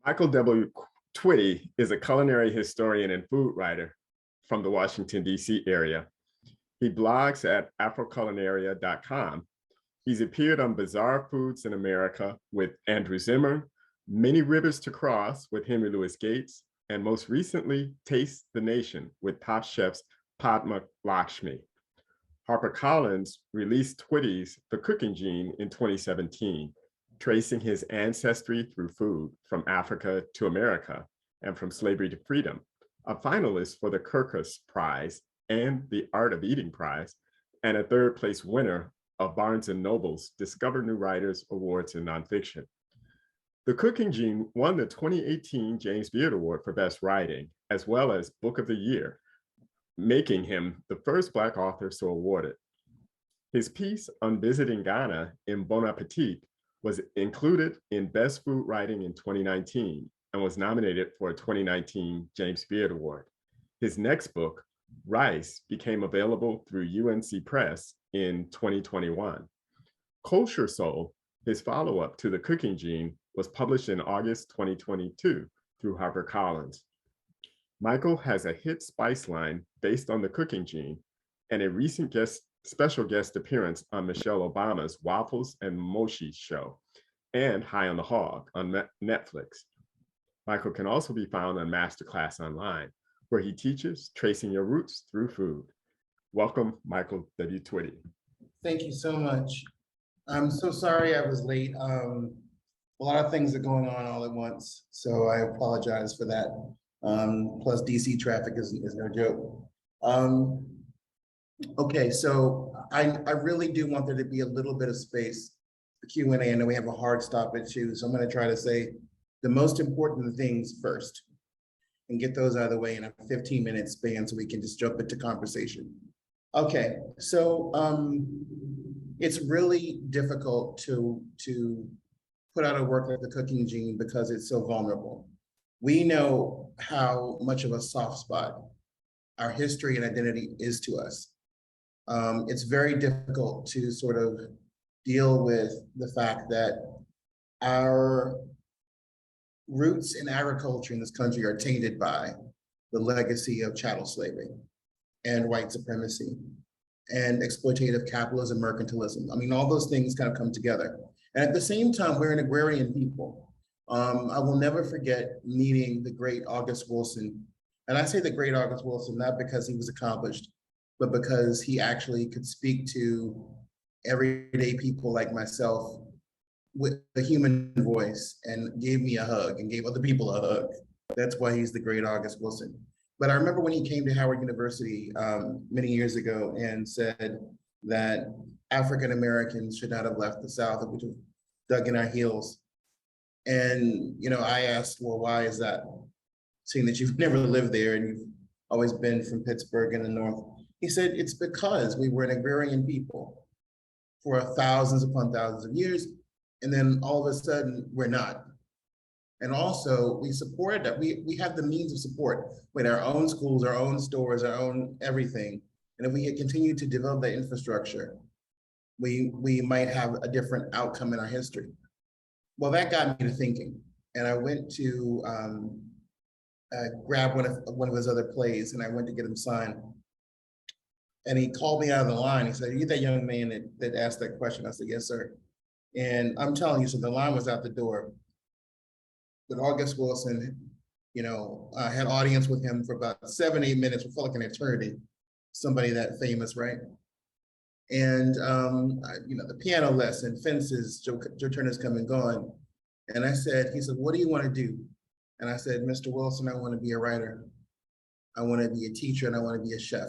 Michael W. Twitty is a culinary historian and food writer from the Washington, D.C. area. He blogs at afroculinaria.com. He's appeared on Bizarre Foods in America with Andrew Zimmern, Many Rivers to Cross with Henry Louis Gates, and most recently, Taste the Nation with top chefs Padma Lakshmi. HarperCollins released Twitty's The Cooking Gene in 2017, tracing his ancestry through food from Africa to America and from slavery to freedom, a finalist for the Kirkus Prize and the Art of Eating Prize, and a third place winner of Barnes & Noble's Discover New Writers Awards in Nonfiction. The Cooking Gene won the 2018 James Beard Award for Best Writing, as well as Book of the Year, making him the first Black author so awarded. His piece on visiting Ghana in Bon Appetit was included in Best Food Writing in 2019 and was nominated for a 2019 James Beard Award. His next book, Rice, became available through UNC Press in 2021. Kosher Soul, his follow-up to The Cooking Gene, was published in August 2022 through HarperCollins. Michael has a hit spice line based on The Cooking Gene and a recent special guest appearance on Michelle Obama's Waffles and Mochi show and High on the Hog on Netflix. Michael can also be found on Masterclass Online, where he teaches tracing your roots through food. Welcome, Michael W. Twitty. Thank you so much. I'm so sorry I was late. A lot of things are going on all at once, so I apologize for that. Plus DC traffic is no joke. Okay, so I really do want there to be a little bit of space for Q&A. I know we have a hard stop at 2, so I'm going to try to say the most important things first and get those out of the way in a 15-minute span so we can just jump into conversation. Okay, so it's really difficult to put out a work like The Cooking Gene because it's so vulnerable. We know how much of a soft spot our history and identity is to us. It's very difficult to sort of deal with the fact that our roots in agriculture in this country are tainted by the legacy of chattel slavery and white supremacy and exploitative capitalism, mercantilism. I mean, all those things kind of come together. And at the same time, we're an agrarian people. I will never forget meeting the great August Wilson. And I say the great August Wilson, not because he was accomplished, but because he actually could speak to everyday people like myself with a human voice and gave me a hug and gave other people a hug. That's why he's the great August Wilson. But I remember when he came to Howard University many years ago and said that African Americans should not have left the South, which have dug in our heels. And I asked, well, why is that? Seeing that you've never lived there and you've always been from Pittsburgh in the North. He said, it's because we were an agrarian people for thousands upon thousands of years. And then all of a sudden we're not. And also we supported that. We have the means of support with our own schools, our own stores, our own everything. And if we had continued to develop that infrastructure, we might have a different outcome in our history. Well, that got me to thinking. And I went to grab one of his other plays and I went to get him signed. And he called me out of the line. He said, "Are you that young man that asked that question?" I said, "Yes, sir." And I'm telling you, so the line was out the door. But August Wilson, I had audience with him for about 7-8 minutes. It felt like an eternity. Somebody that famous, right? And the piano lesson, fences, Joe Turner's come and gone. And he said, "What do you want to do?" And I said, "Mr. Wilson, I want to be a writer. I want to be a teacher and I want to be a chef."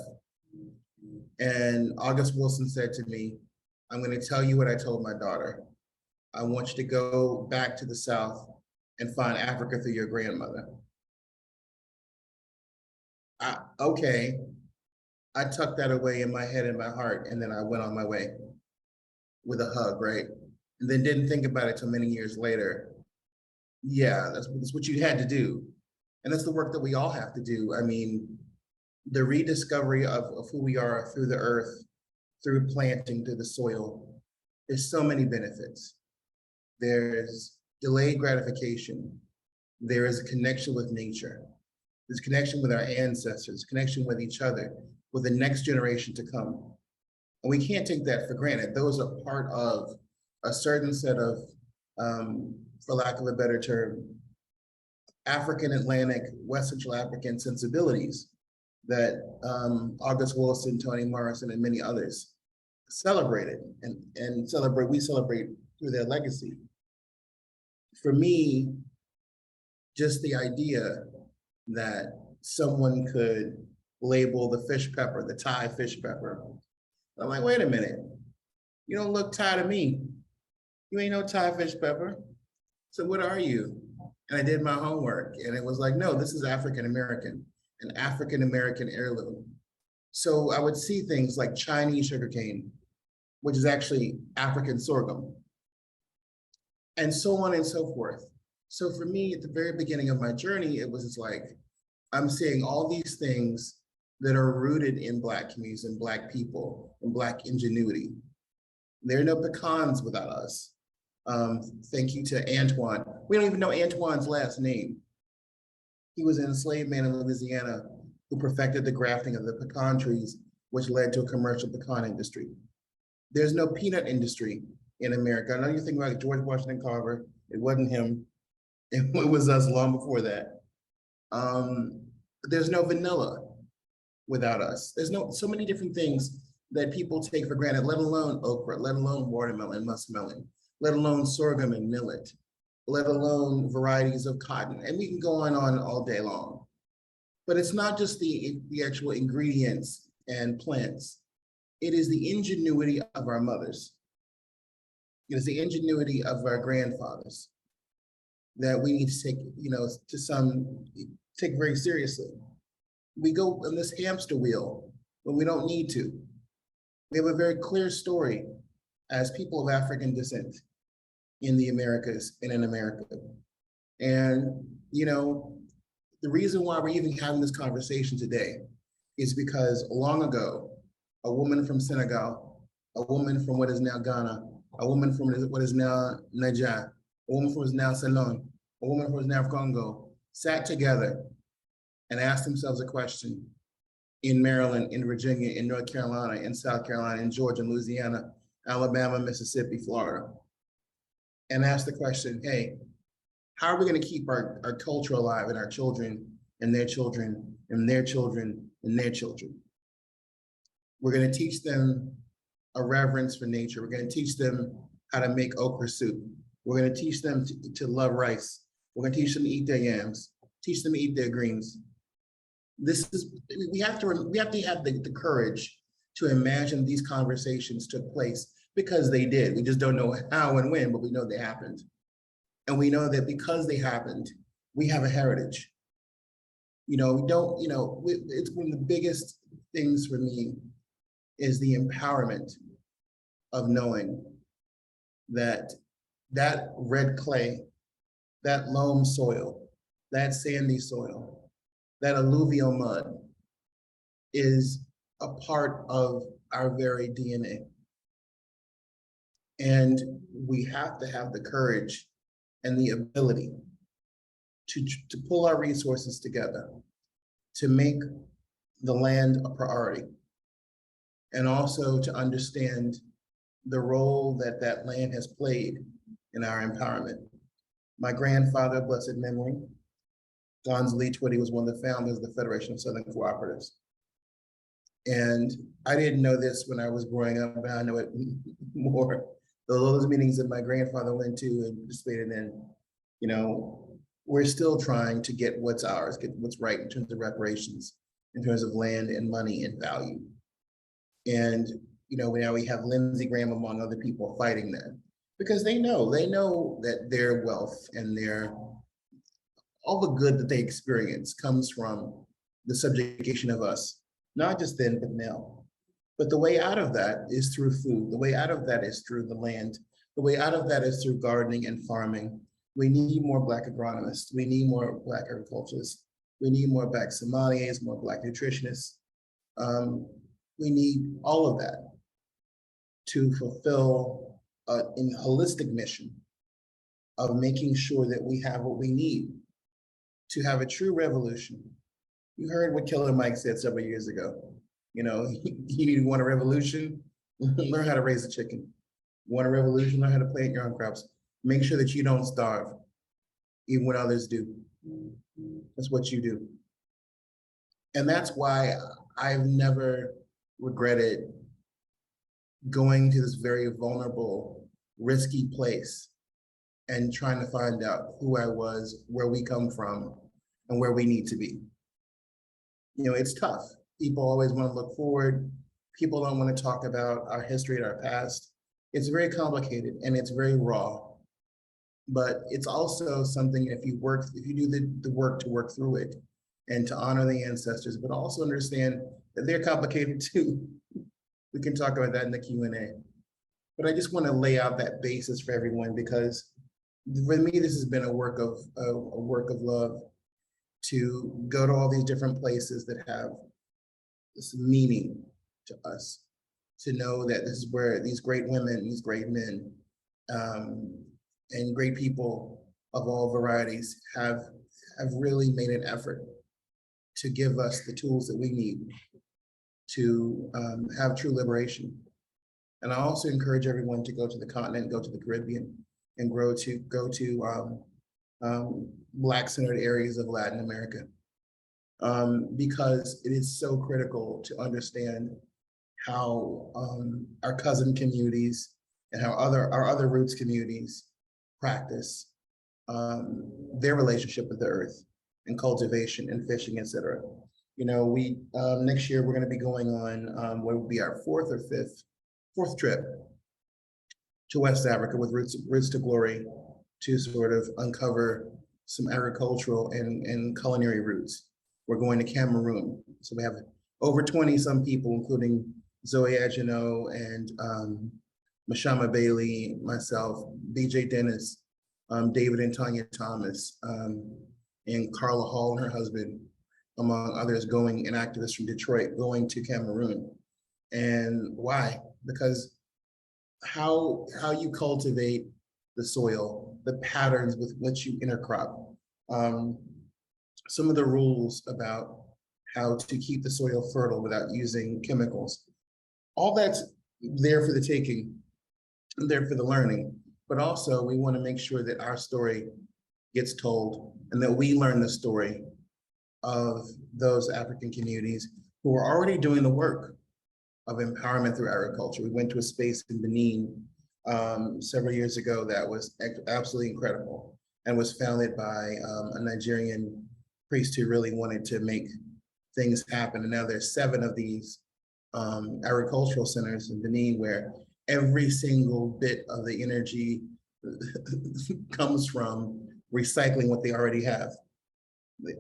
And August Wilson said to me, "I'm going to tell you what I told my daughter. I want you to go back to the South and find Africa through your grandmother." Okay. I tucked that away in my head and my heart, and then I went on my way with a hug, right? And then didn't think about it till many years later. Yeah, that's what you had to do. And that's the work that we all have to do. I mean, the rediscovery of who we are through the earth, through planting, through the soil, there's so many benefits. There's delayed gratification. there is a connection with nature. There's connection with our ancestors, connection with each other, with the next generation to come. And we can't take that for granted. Those are part of a certain set of, for lack of a better term, African Atlantic, West Central African sensibilities that August Wilson, Toni Morrison, and many others celebrated and celebrate. We celebrate through their legacy. For me, just the idea that someone could label the fish pepper, the Thai fish pepper. I'm like, wait a minute, you don't look Thai to me. You ain't no Thai fish pepper. So what are you? And I did my homework and it was like, no, this is African American, an African American heirloom. So I would see things like Chinese sugarcane, which is actually African sorghum, and so on and so forth. So for me, at the very beginning of my journey, it was like, I'm seeing all these things that are rooted in Black communities and Black people and Black ingenuity. There are no pecans without us. Thank you to Antoine. We don't even know Antoine's last name. He was an enslaved man in Louisiana who perfected the grafting of the pecan trees, which led to a commercial pecan industry. There's no peanut industry in America. I know you think about George Washington Carver. It wasn't him. It was us long before that. There's no vanilla without us. There's so many different things that people take for granted, let alone okra, let alone watermelon, muskmelon, let alone sorghum and millet, let alone varieties of cotton. And we can go on all day long. But it's not just the actual ingredients and plants. It is the ingenuity of our mothers. It is the ingenuity of our grandfathers that we need to take, take very seriously. We go on this hamster wheel when we don't need to. We have a very clear story as people of African descent in the Americas and in America. And, the reason why we're even having this conversation today is because long ago, a woman from Senegal, a woman from what is now Ghana, a woman from what is now Niger, a woman from what is now Ceylon, a woman from what is now Congo, sat together and asked themselves a question in Maryland, in Virginia, in North Carolina, in South Carolina, in Georgia, in Louisiana, Alabama, Mississippi, Florida, and asked the question, hey, how are we going to keep our culture alive and our children and their children and their children and their children? We're going to teach them a reverence for nature. We're going to teach them how to make okra soup. We're going to teach them to love rice. We're going to teach them to eat their yams, teach them to eat their greens. We have to have the courage to imagine these conversations took place, because they did. We just don't know how and when, but we know they happened. And we know that because they happened, we have a heritage. It's one of the biggest things for me is the empowerment of knowing that red clay, that loam soil, that sandy soil, that alluvial mud is a part of our very DNA. And we have to have the courage and the ability to pull our resources together to make the land a priority, and also to understand the role that that land has played in our empowerment. My grandfather, blessed memory, Gonzalez Twitty, was one of the founders of the Federation of Southern Cooperatives. And I didn't know this when I was growing up, but I know it more. Those meetings that my grandfather went to and participated in, we're still trying to get what's ours, get what's right in terms of reparations, in terms of land and money and value. And now we have Lindsey Graham, among other people, fighting that, because they know that their wealth and all the good that they experience comes from the subjugation of us, not just then, but now. But the way out of that is through food. The way out of that is through the land. The way out of that is through gardening and farming. We need more Black agronomists. We need more Black agriculturists. We need more Black sommeliers, more Black nutritionists. We need all of that to fulfill a holistic mission of making sure that we have what we need to have a true revolution. You heard what Killer Mike said several years ago. You know, you want a revolution, learn how to raise a chicken. You want a revolution, learn how to plant your own crops. Make sure that you don't starve, even when others do. That's what you do. And that's why I've never regretted going to this very vulnerable, risky place and trying to find out who I was, where we come from, and where we need to be. You know, it's tough. People always want to look forward. People don't want to talk about our history and our past. It's very complicated and it's very raw. But it's also something, if you do the work to work through it and to honor the ancestors, but also understand that they're complicated too. We can talk about that in the Q&A. But I just want to lay out that basis for everyone, because for me, this has been a work of love, to go to all these different places that have this meaning to us, to know that this is where these great women, these great men, and great people of all varieties have really made an effort to give us the tools that we need to have true liberation. And I also encourage everyone to go to the continent, go to the Caribbean, and go to Black-centered areas of Latin America, because it is so critical to understand how our cousin communities and how our other roots communities practice their relationship with the earth and cultivation and fishing, etc. You know, we next year we're going to be going on what will be our fourth trip to West Africa with Roots to Glory, to sort of uncover some agricultural and culinary roots. We're going to Cameroon, so we have over 20 some people, including Zoe Agenot and Mashama Bailey, myself, BJ Dennis, David and Tanya Thomas, and Carla Hall and her husband, among others, going, and activists from Detroit, going to Cameroon. And why? Because how you cultivate the soil, the patterns with which you intercrop, some of the rules about how to keep the soil fertile without using chemicals, all that's there for the taking, there for the learning. But also we want to make sure that our story gets told and that we learn the story of those African communities who are already doing the work of empowerment through agriculture. We went to a space in Benin several years ago that was absolutely incredible and was founded by a Nigerian priest who really wanted to make things happen. And now there's 7 of these agricultural centers in Benin where every single bit of the energy comes from recycling what they already have.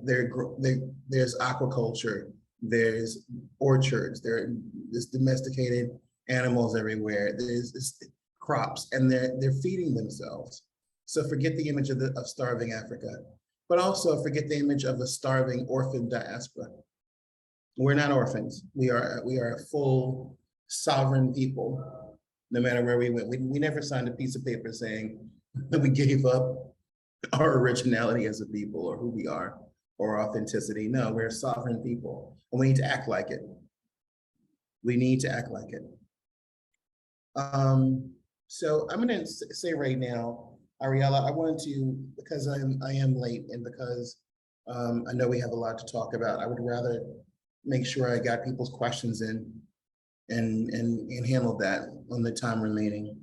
There's aquaculture, there's orchards, there's domesticated animals everywhere, there's crops, and they're feeding themselves. So forget the image of starving Africa, but also forget the image of a starving orphan diaspora. We're not orphans. We are a full sovereign people, no matter where we went. We never signed a piece of paper saying that we gave up our originality as a people or who we are or authenticity. No, we're a sovereign people and we need to act like it. We need to act like it. So I'm gonna say right now, Ariella, I wanted to, because I am late and because I know we have a lot to talk about, I would rather make sure I got people's questions in and handle that on the time remaining.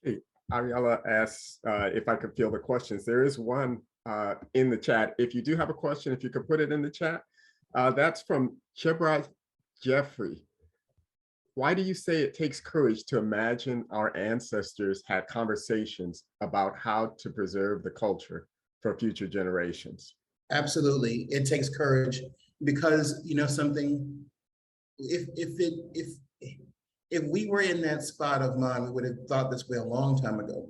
Okay, Ariella asks if I could field the questions. There is one in the chat. If you do have a question, if you could put it in the chat. That's from Chebra Jeffrey. Why do you say it takes courage to imagine our ancestors had conversations about how to preserve the culture for future generations? Absolutely, it takes courage because, you know, something, if we were in that spot of mind, we would have thought this way a long time ago.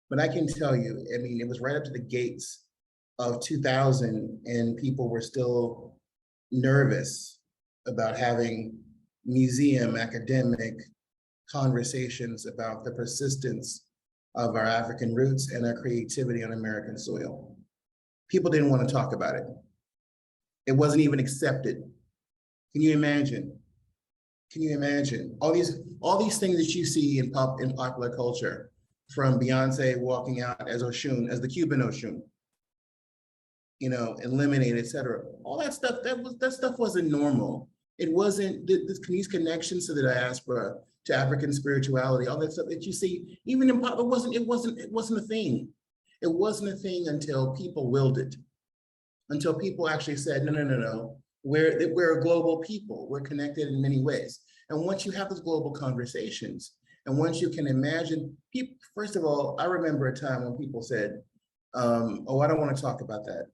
But I can tell you, I mean, it was right up to the gates of 2000 and people were still nervous about having museum academic conversations about the persistence of our African roots and our creativity on American soil. people didn't want to talk about it. It wasn't even accepted. Can you imagine? Can you imagine all these things that you see in popular culture, from Beyonce walking out as Oshun, as the Cuban Oshun, you know, and Lemonade, etc. All that stuff, that stuff wasn't normal. It wasn't these connections to the diaspora, to African spirituality, all that stuff that you see, even in pop, it wasn't a thing. It wasn't a thing until people willed it, until people actually said, no. We're a global people. We're connected in many ways. And once you have those global conversations, and once you can imagine, people, first of all, I remember a time when people said, oh, I don't want to talk about that.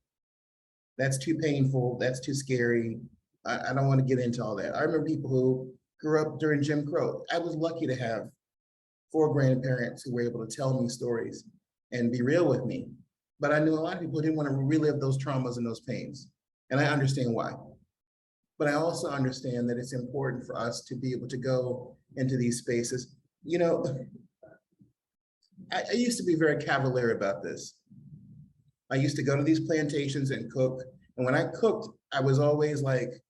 That's too painful. That's too scary. I don't want to get into all that. I remember people who grew up during Jim Crow. I was lucky to have 4 grandparents who were able to tell me stories and be real with me. But I knew a lot of people didn't want to relive those traumas and those pains. And I understand why. But I also understand that it's important for us to be able to go into these spaces. You know, I used to be very cavalier about this. I used to go to these plantations and cook. And when I cooked, I was always like,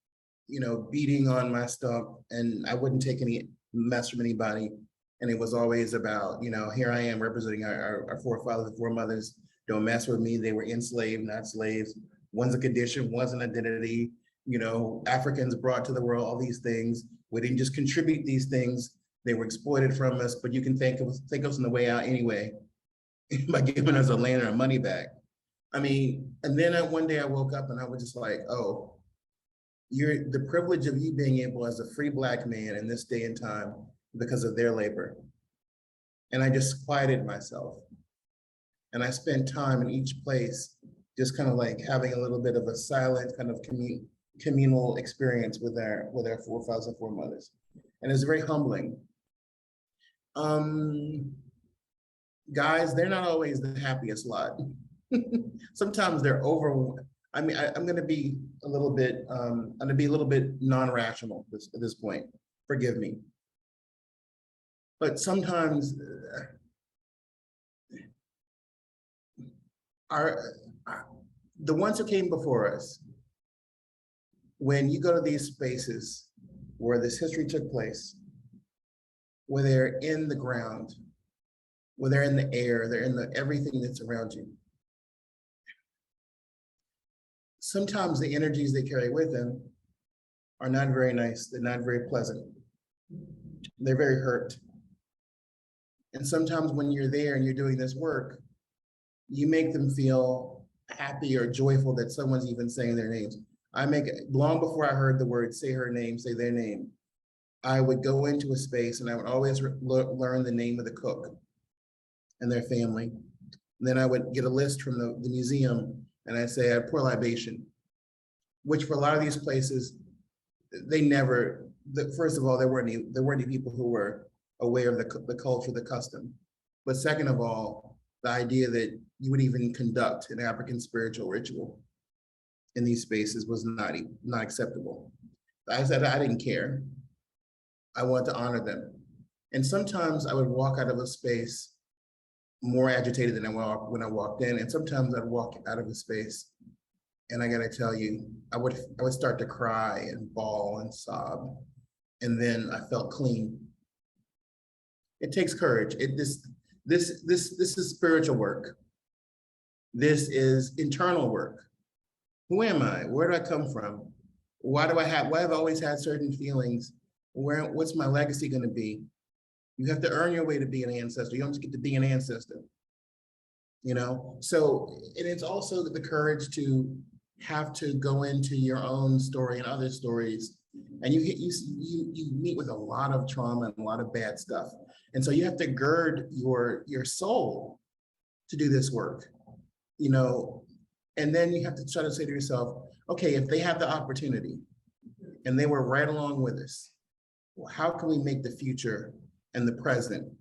you know, beating on my stump, and I wouldn't take any mess from anybody. And it was always about, you know, here I am representing our forefathers and foremothers. Don't mess with me. They were enslaved, not slaves. One's a condition, one's an identity. You know, Africans brought to the world all these things. We didn't just contribute these things. They were exploited from us, but you can take us on the way out anyway by giving us a land or money back. I mean, and then one day I woke up and I was just like, oh, the privilege of you being able as a free Black man in this day and time because of their labor. And I just quieted myself. And I spent time in each place, just kind of like having a little bit of a silent kind of communal experience with our forefathers and foremothers. And it's very humbling. Guys, they're not always the happiest lot. Sometimes they're I mean, I'm gonna be a little bit, non-rational at this point, forgive me. But sometimes the ones who came before us, when you go to these spaces where this history took place, where they're in the ground, where they're in the air, they're in everything that's around you. Sometimes the energies they carry with them are not very nice. They're not very pleasant. They're very hurt. And sometimes when you're there and you're doing this work, you make them feel happy or joyful that someone's even saying their names. Long before I heard the word say her name, say their name, I would go into a space and I would always learn the name of the cook and their family. And then I would get a list from the museum and I'd say, I'd pour libation, which for a lot of these places, first of all, there weren't any people who were aware of the culture, the custom. But second of all, the idea that you would even conduct an African spiritual ritual in these spaces was not acceptable. I said I didn't care. I wanted to honor them. And sometimes I would walk out of a space more agitated than when I walked in. And sometimes I'd walk out of a space and I gotta tell you, I would start to cry and bawl and sob. And then I felt clean. It takes courage. This is spiritual work. This is internal work. Who am I? Where do I come from? Why have I always had certain feelings? What's my legacy gonna be? You have to earn your way to be an ancestor. You don't just get to be an ancestor, you know? So, and it's also the courage to have to go into your own story and other stories. And you meet with a lot of trauma and a lot of bad stuff. And so you have to gird your soul to do this work, you know? And then you have to try to say to yourself, okay, if they have the opportunity and they were right along with us, well, how can we make the future and the present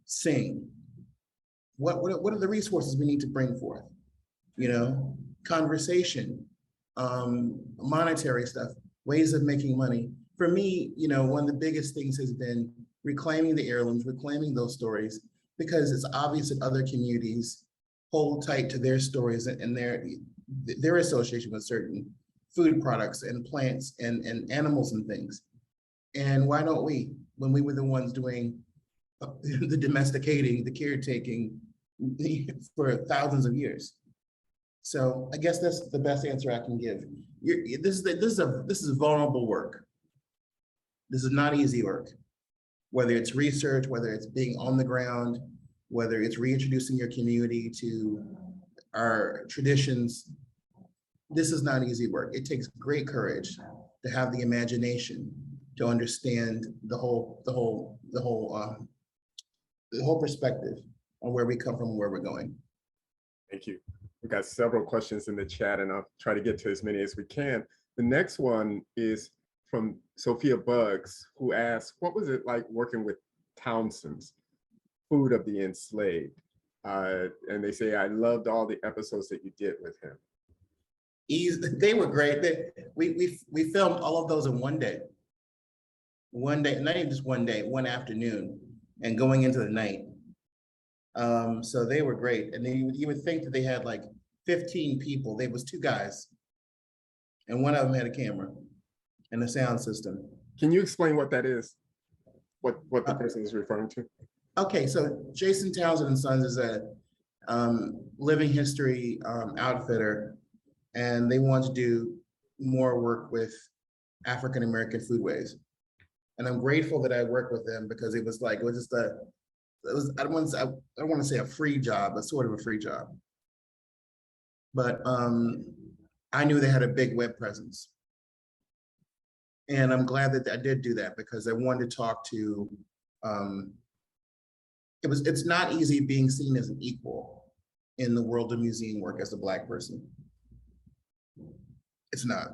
sing? What are the resources we need to bring forth? You know, conversation, monetary stuff, ways of making money. For me, you know, one of the biggest things has been reclaiming the heirlooms, reclaiming those stories, because it's obvious that other communities hold tight to their stories and their association with certain food products and plants and animals and things. And why don't we, when we were the ones doing the domesticating, the caretaking for thousands of years? So I guess that's the best answer I can give. This is vulnerable work. This is not easy work. Whether it's research, whether it's being on the ground, whether it's reintroducing your community to our traditions, this is not easy work. It takes great courage to have the imagination to understand the whole perspective on where we come from and where we're going. Thank you. We've got several questions in the chat, and I'll try to get to as many as we can. The next one is from Sophia Buggs, who asks, what was it like working with Townsend's Food of the Enslaved? And they say, I loved all the episodes that you did with him. They were great. We filmed all of those in one day. One day, not even just one day, one afternoon, and going into the night. So they were great. And then you would think that they had like 15 people. There was 2 guys, and one of them had a camera and a sound system. Can you explain what that is? What the person is referring to? Okay, so Jason Townsend and Sons is a living history outfitter, and they want to do more work with African American foodways. And I'm grateful that I worked with them, because it was just I don't want to say a free job, but sort of a free job. But I knew they had a big web presence. And I'm glad that I did do that, because I wanted to talk to, it's not easy being seen as an equal in the world of museum work as a Black person. It's not.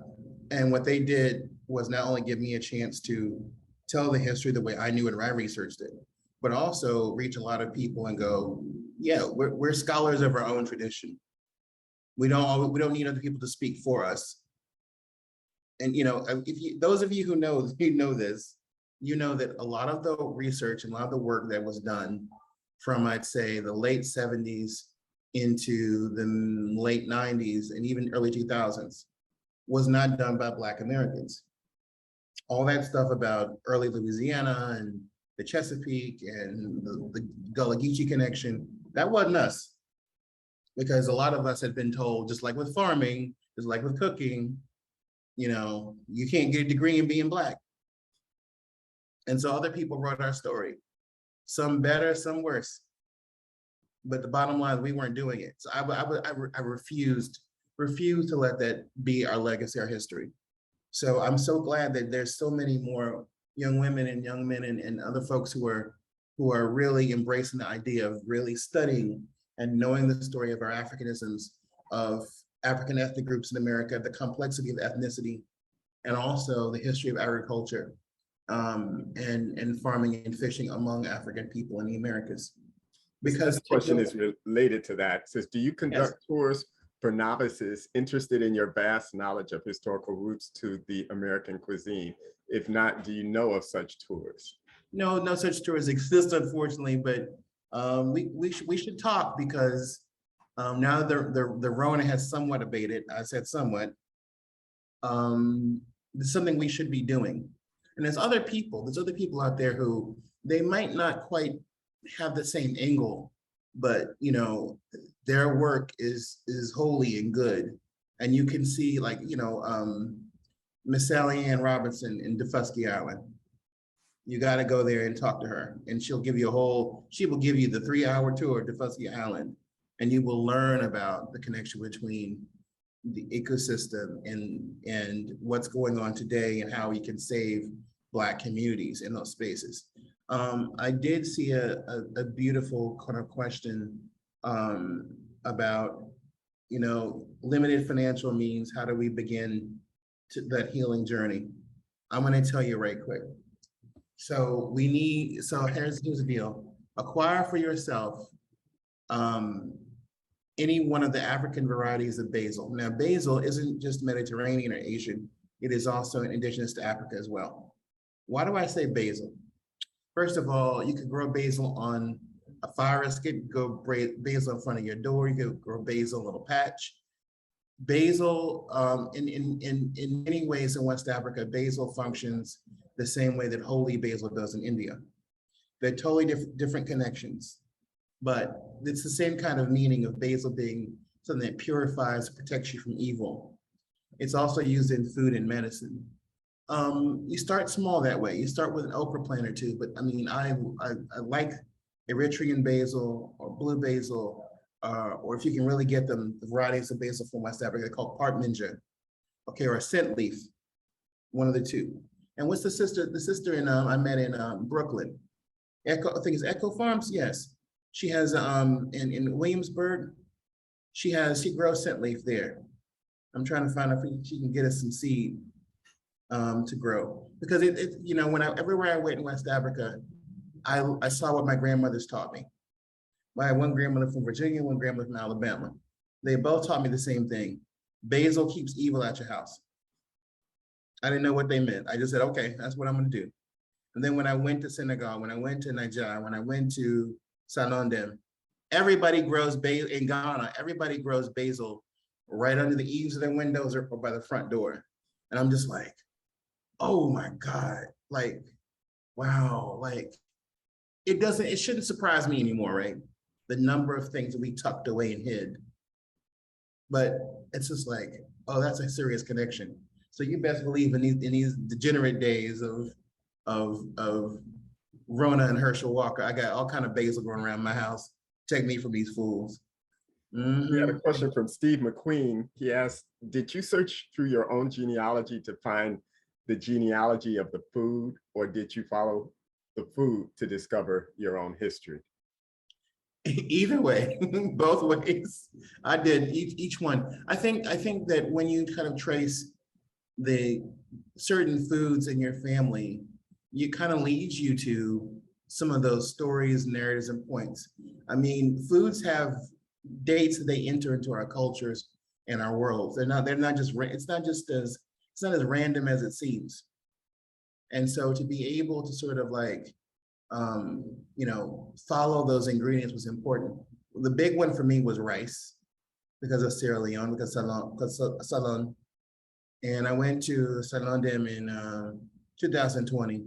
And what they did was not only give me a chance to tell the history the way I knew it or I researched it, but also reach a lot of people and go, yeah, we're scholars of our own tradition. We don't need other people to speak for us. And those of you who know this, you know that a lot of the research and a lot of the work that was done from, I'd say, the late 70s into the late 90s and even early 2000s was not done by Black Americans. All that stuff about early Louisiana and the Chesapeake and the Gullah Geechee connection, that wasn't us. Because a lot of us had been told, just like with farming, just like with cooking, you can't get a degree in being Black. And so other people wrote our story, some better, some worse. But the bottom line is we weren't doing it. So I refused to let that be our legacy, our history. So I'm so glad that there's so many more young women and young men and other folks who are really embracing the idea of really studying and knowing the story of our Africanisms, of African ethnic groups in America, the complexity of ethnicity, and also the history of agriculture and farming and fishing among African people in the Americas. Because this question is related to that. It says, do you conduct Yes. tours for novices interested in your vast knowledge of historical roots to the American cuisine? If not, do you know of such tours? No such tours exist, unfortunately, but we should talk, because now the Rona has somewhat abated. I said somewhat. It's something we should be doing. And there's other people out there who they might not quite have the same angle, but their work is holy and good. And you can see, like, Miss Sally Ann Robinson in Defusky Island. You got to go there and talk to her, and she will give you the 3-hour tour of Defusky Island, and you will learn about the connection between the ecosystem and what's going on today and how we can save Black communities in those spaces. I did see a beautiful kind of question about, limited financial means, how do we begin that healing journey? I'm going to tell you right quick. So here's the deal. Acquire for yourself any one of the African varieties of basil. Now, basil isn't just Mediterranean or Asian. It is also indigenous to Africa as well. Why do I say basil? First of all, you can grow basil on a fire escape, go basil in front of your door, you can grow basil in a little patch. Basil, in many ways in West Africa, basil functions the same way that holy basil does in India. They're totally different connections, but it's the same kind of meaning of basil being something that purifies, protects you from evil. It's also used in food and medicine. You start small that way. You start with an okra plant or two, but I mean, I like Eritrean basil or blue basil, or if you can really get them, the varieties of basil from West Africa, they're called part minja, okay, or a scent leaf, one of the two. And what's the sister in I met in Brooklyn? Echo, I think it's Echo Farms. Yes, she has in Williamsburg. She grows scent leaf there. I'm trying to find out if she can get us some seed to grow, because it you know, everywhere I went in West Africa, I saw what my grandmothers taught me. I had one grandmother from Virginia, one grandmother from Alabama. They both taught me the same thing. Basil keeps evil at your house. I didn't know what they meant. I just said, okay, that's what I'm gonna do. And then when I went to Senegal, when I went to Niger, when I went to Salondem, everybody grows basil in Ghana. Everybody grows basil right under the eaves of their windows or by the front door. And I'm just like, oh my God, like, wow, like it shouldn't surprise me anymore, right? The number of things that we tucked away and hid. But it's just like, oh, that's a serious connection. So you best believe in these degenerate days of Rona and Herschel Walker, I got all kind of basil growing around my house. Take me from these fools. We had a question from Steve McQueen. He asked, did you search through your own genealogy to find the genealogy of the food, or did you follow the food to discover your own history? Either way, both ways. I did each one. I think that when you kind of trace the certain foods in your family, it kind of leads you to some of those stories, narratives, and points. I mean, foods have dates that they enter into our cultures and our worlds. They're not just, it's not as random as it seems. And so to be able to sort of like, you know, follow those ingredients was important. The big one for me was rice, because of Sierra Leone, because Salon. And I went to Salondem in 2020.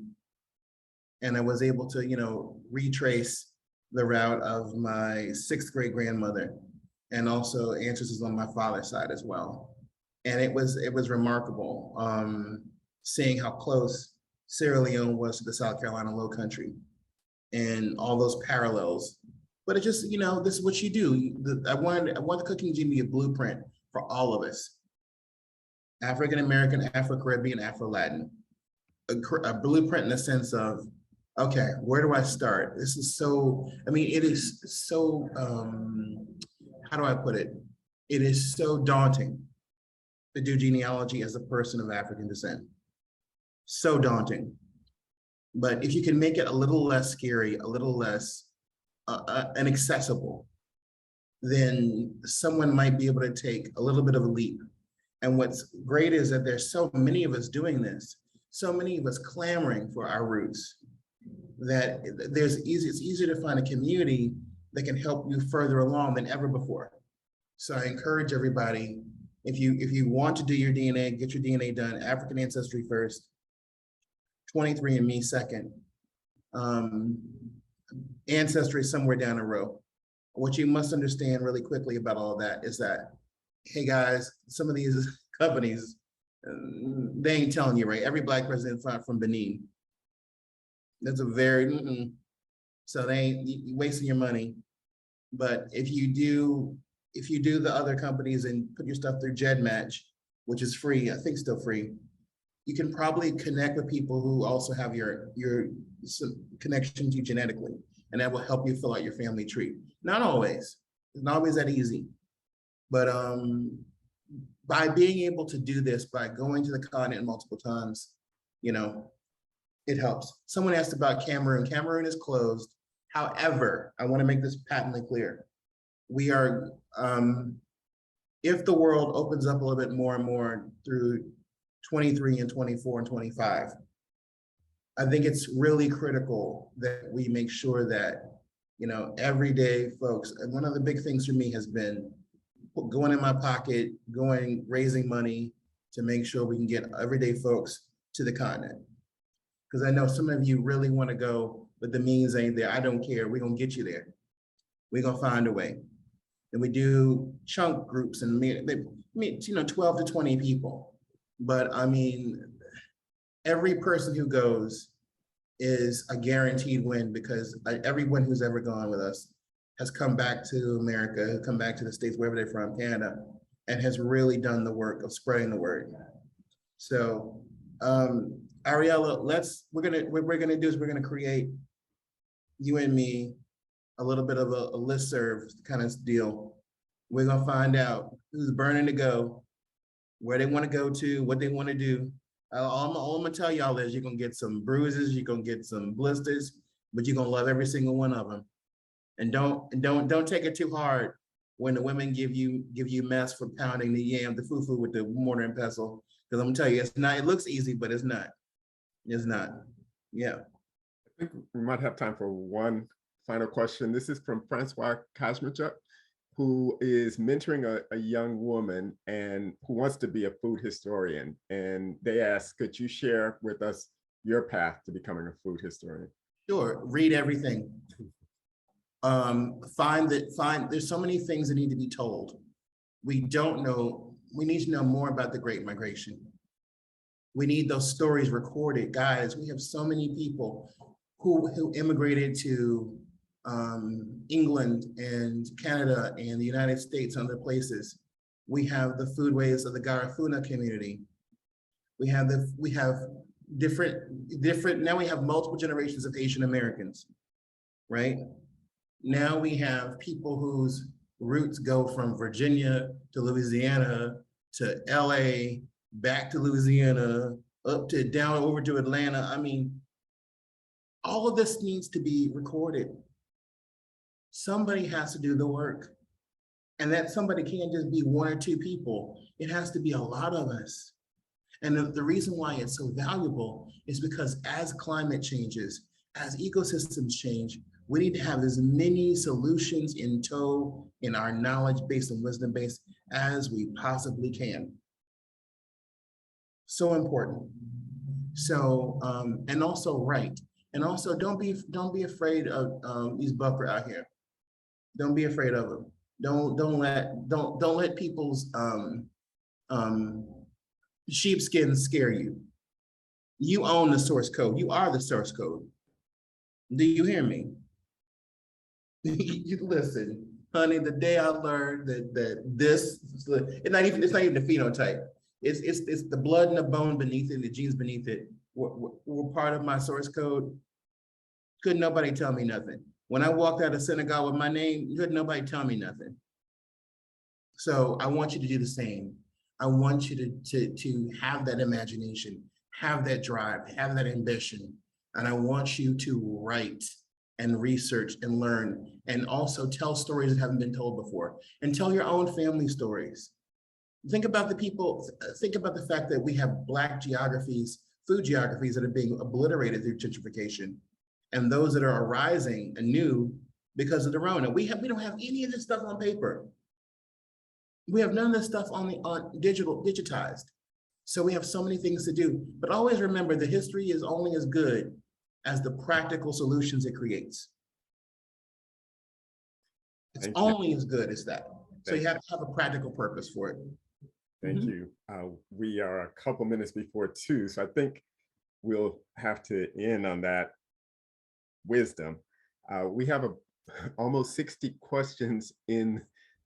And I was able to, you know, retrace the route of my 6th great grandmother, and also ancestors on my father's side as well. And it was remarkable seeing how close Sierra Leone was to the South Carolina Low Country and all those parallels. But it just, you know, this is what you do. I want the cooking gene to be a blueprint for all of us. African American, Afro-Caribbean, Afro-Latin. A blueprint in the sense of, okay, where do I start? This is so, I mean, it is so, how do I put it? It is so daunting to do genealogy as a person of African descent. So daunting. But if you can make it a little less scary, a little less inaccessible, then someone might be able to take a little bit of a leap. And what's great is that there's so many of us doing this, so many of us clamoring for our roots, that it's easier to find a community that can help you further along than ever before. So I encourage everybody, if you want to do your DNA, get your DNA done. African ancestry first, 23andMe second. Ancestry somewhere down the road. What you must understand really quickly about all that is that, hey guys, some of these companies, they ain't telling you, right? Every Black president from Benin. That's a very, so they ain't wasting your money. But if you do the other companies and put your stuff through GEDmatch, which is free, I think still free, you can probably connect with people who also have your connection to you genetically, and that will help you fill out your family tree. Not always, it's not always that easy, but by being able to do this, by going to the continent multiple times, you know, it helps. Someone asked about Cameroon. Cameroon is closed. However, I want to make this patently clear. We are, if the world opens up a little bit more and more through 23 and 24 and 25, I think it's really critical that we make sure that, you know, everyday folks, and one of the big things for me has been going in my pocket, raising money to make sure we can get everyday folks to the continent. Because I know some of you really want to go, but the means ain't there. I don't care. We're gonna get you there. We're gonna find a way. And we do chunk groups and meet 12 to 20 people. But I mean, every person who goes is a guaranteed win, because everyone who's ever gone with us has come back to America, come back to the States, wherever they're from, Canada, and has really done the work of spreading the word. So Ariella, what we're gonna do is we're gonna create, you and me, a little bit of a listserv kind of deal. We're gonna find out who's burning to go, where they want to go to, what they want to do. All I'm gonna tell y'all is you're gonna get some bruises, you're gonna get some blisters, but you're gonna love every single one of them. And don't take it too hard when the women give you mess for pounding the fufu with the mortar and pestle. Because I'm gonna tell you, it's not. It looks easy, but it's not. It's not. Yeah. I think we might have time for one final question. This is from Francois Kazmachuk, who is mentoring a young woman and who wants to be a food historian. And they ask, could you share with us your path to becoming a food historian? Sure. Read everything. There's so many things that need to be told. We don't know. We need to know more about the Great Migration. We need those stories recorded. Guys, we have so many people who immigrated to England and Canada and the United States and other places. We have the foodways of the Garifuna community. We have different, now we have multiple generations of Asian Americans, right? Now we have people whose roots go from Virginia to Louisiana to LA, back to Louisiana, up to down over to Atlanta. I mean, all of this needs to be recorded. Somebody has to do the work. And that somebody can't just be one or two people. It has to be a lot of us. And the reason why it's so valuable is because as climate changes, as ecosystems change, we need to have as many solutions in tow in our knowledge base and wisdom base as we possibly can. So important. So, and also write. And also don't be afraid of these buffer out here. Don't be afraid of them. Don't let people's sheepskin scare you. You own the source code. You are the source code. Do you hear me? You listen, honey. The day I learned that this, it's not even the phenotype. It's the blood and the bone beneath it, the genes beneath it. Were part of my source code. Couldn't nobody tell me nothing. When I walked out of synagogue with my name, couldn't nobody tell me nothing. So I want you to do the same. I want you to have that imagination, have that drive, have that ambition. And I want you to write and research and learn, and also tell stories that haven't been told before, and tell your own family stories. Think about the people, think about the fact that we have Black geographies, food geographies that are being obliterated through gentrification, and those that are arising anew because of the Rona. We don't have any of this stuff on paper. We have none of this stuff on digitized. So we have so many things to do, but always remember the history is only as good as the practical solutions it creates. It's only as good as that. So you have to have a practical purpose for it. Thank you. We are a couple minutes before 2, so I think we'll have to end on that wisdom. We have almost 60 questions in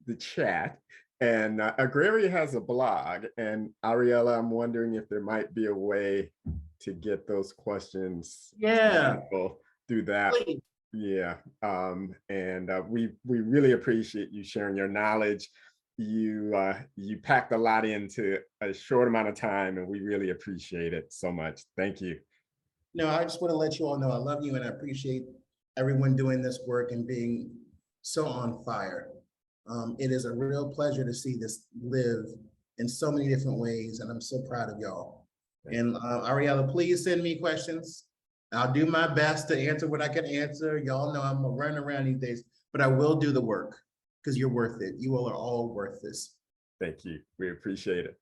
the chat, and Agraria has a blog, and Ariella, I'm wondering if there might be a way to get those questions through that. Please. Yeah, and we really appreciate you sharing your knowledge. You packed a lot into a short amount of time, and we really appreciate it so much. Thank you. No, I just want to let you all know I love you, and I appreciate everyone doing this work and being so on fire. It is a real pleasure to see this live in so many different ways, and I'm so proud of y'all. And Ariella, please send me questions. I'll do my best to answer what I can answer. Y'all know I'm running around these days, but I will do the work. because you're worth it. You all are all worth this. Thank you. We appreciate it.